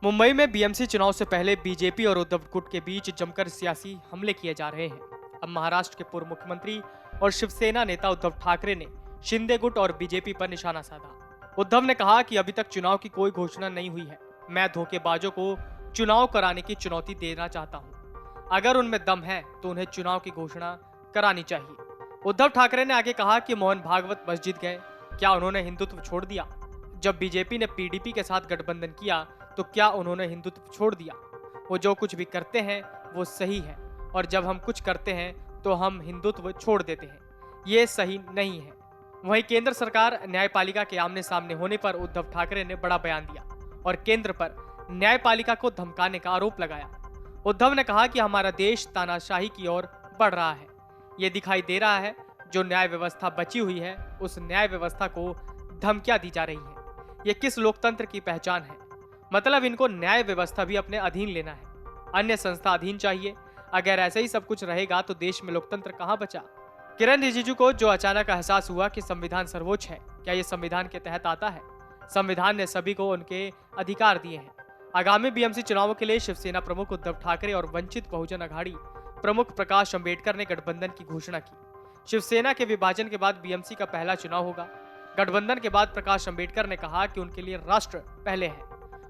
मुंबई में बीएमसी चुनाव से पहले बीजेपी और उद्धव गुट के बीच जमकर सियासी हमले किए जा रहे हैं। अब महाराष्ट्र के पूर्व मुख्यमंत्री और शिवसेना नेता उद्धव ठाकरे ने शिंदे गुट और बीजेपी पर निशाना साधा। उद्धव ने कहा कि अभी तक चुनाव की कोई घोषणा नहीं हुई है। मैं धोखेबाजों को चुनाव कराने की चुनौती देना चाहता हूं। अगर उनमें दम है तो उन्हें चुनाव की घोषणा करानी चाहिए। उद्धव ठाकरे ने आगे कहा कि मोहन भागवत मस्जिद गए, क्या उन्होंने हिंदुत्व छोड़ दिया? जब बीजेपी ने पीडीपी के साथ गठबंधन किया तो क्या उन्होंने हिंदुत्व छोड़ दिया? वो जो कुछ भी करते हैं वो सही है, और जब हम कुछ करते हैं तो हम हिंदुत्व छोड़ देते हैं। ये सही नहीं है। वहीं केंद्र सरकार न्यायपालिका के आमने सामने होने पर उद्धव ठाकरे ने बड़ा बयान दिया और केंद्र पर न्यायपालिका को धमकाने का आरोप लगाया। उद्धव ने कहा कि हमारा देश तानाशाही की ओर बढ़ रहा है। ये दिखाई दे रहा है जो न्याय व्यवस्था बची हुई है उस न्याय व्यवस्था को धमकियां दी जा रही है। ये किस लोकतंत्र की पहचान है? मतलब इनको न्याय व्यवस्था भी अपने अधीन लेना है, अन्य संस्था अधीन चाहिए। अगर ऐसे ही सब कुछ रहेगा तो देश में लोकतंत्र कहां बचा? किरण रिजिजू को जो अचानक एहसास हुआ कि संविधान सर्वोच्च है, क्या यह संविधान के तहत आता है? संविधान ने सभी को उनके अधिकार दिए हैं। आगामी बीएमसी चुनावों के लिए शिवसेना प्रमुख उद्धव ठाकरे और वंचित बहुजन अघाड़ी प्रमुख प्रकाश अंबेडकर ने गठबंधन की घोषणा की। शिवसेना के विभाजन के बाद बीएमसी का पहला चुनाव होगा। गठबंधन के बाद प्रकाश अंबेडकर ने कहा कि उनके लिए राष्ट्र पहले है।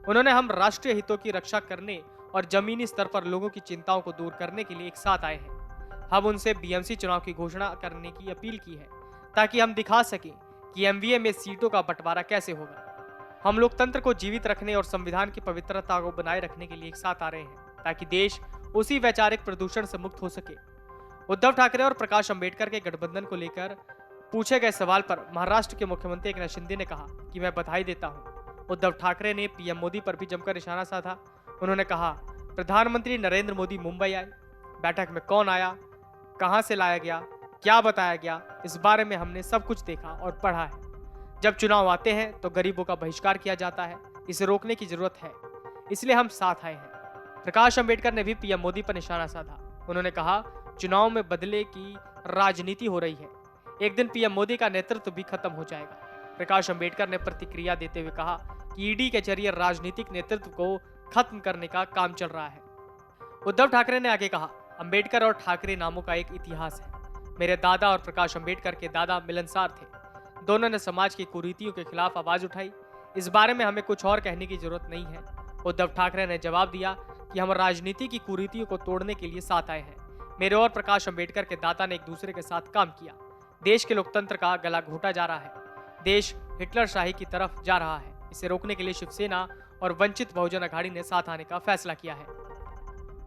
उन्होंने हम राष्ट्रीय हितों की रक्षा करने और जमीनी स्तर पर लोगों की चिंताओं को दूर करने के लिए एक साथ आए हैं। हम उनसे बीएमसी चुनाव की घोषणा करने की अपील की है ताकि हम दिखा सकें कि एमवीए में सीटों का बंटवारा कैसे होगा। हम लोकतंत्र को जीवित रखने और संविधान की पवित्रता को बनाए रखने के लिए एक साथ आ रहे हैं ताकि देश उसी वैचारिक प्रदूषण से मुक्त हो सके। उद्धव ठाकरे और प्रकाश अंबेडकर के गठबंधन को लेकर पूछे गए सवाल पर महाराष्ट्र के मुख्यमंत्री एकनाथ शिंदे ने कहा कि मैं बधाई देता हूं। उद्धव ठाकरे ने पीएम मोदी पर भी जमकर निशाना साधा। उन्होंने कहा, प्रधानमंत्री नरेंद्र मोदी मुंबई आए, बैठक में कौन आया, कहां से लाया गया, क्या बताया गया, इस बारे में हमने सब कुछ देखा और पढ़ा है। जब चुनाव आते हैं तो गरीबों का बहिष्कार किया जाता है, इसे रोकने की जरूरत है, इसलिए हम साथ आए हैं। प्रकाश अंबेडकर ने भी पीएम मोदी पर निशाना साधा। उन्होंने कहा, चुनाव में बदले की राजनीति हो रही है, एक दिन पीएम मोदी का नेतृत्व भी खत्म हो जाएगा। प्रकाश अंबेडकर ने प्रतिक्रिया देते हुए कहा कि ईडी के जरिए राजनीतिक नेतृत्व को खत्म करने का काम चल रहा है। उद्धव ठाकरे ने आगे कहा, अंबेडकर और ठाकरे नामों का एक इतिहास है। मेरे दादा और प्रकाश अंबेडकर के दादा मिलनसार थे। दोनों ने समाज की कुरीतियों के खिलाफ आवाज उठाई। इस बारे में हमें कुछ और कहने की जरूरत नहीं है। उद्धव ठाकरे ने जवाब दिया कि हम राजनीति की कुरीतियों को तोड़ने के लिए साथ आए हैं। मेरे और प्रकाश अंबेडकर के दादा ने एक दूसरे के साथ काम किया। देश के लोकतंत्र का गला घोटा जा रहा है। देश हिटलर शाही की तरफ जा रहा है। इसे रोकने के लिए शिवसेना और वंचित बहुजन अघाड़ी ने साथ आने का फैसला किया है।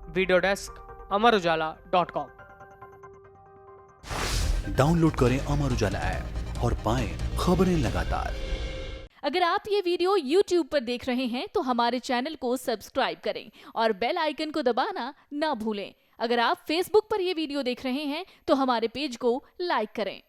Video desk अमरउजाला.com। डाउनलोड करें अमर उजाला ऐप और पाएं खबरें लगातार। अगर आप ये वीडियो YouTube पर देख रहे हैं तो हमारे चैनल को सब्सक्राइब करें और बेल आइकन को दबाना ना भूलें। अगर आप Facebook पर ये वीडियो देख रहे हैं तो हमारे पेज को लाइक करें।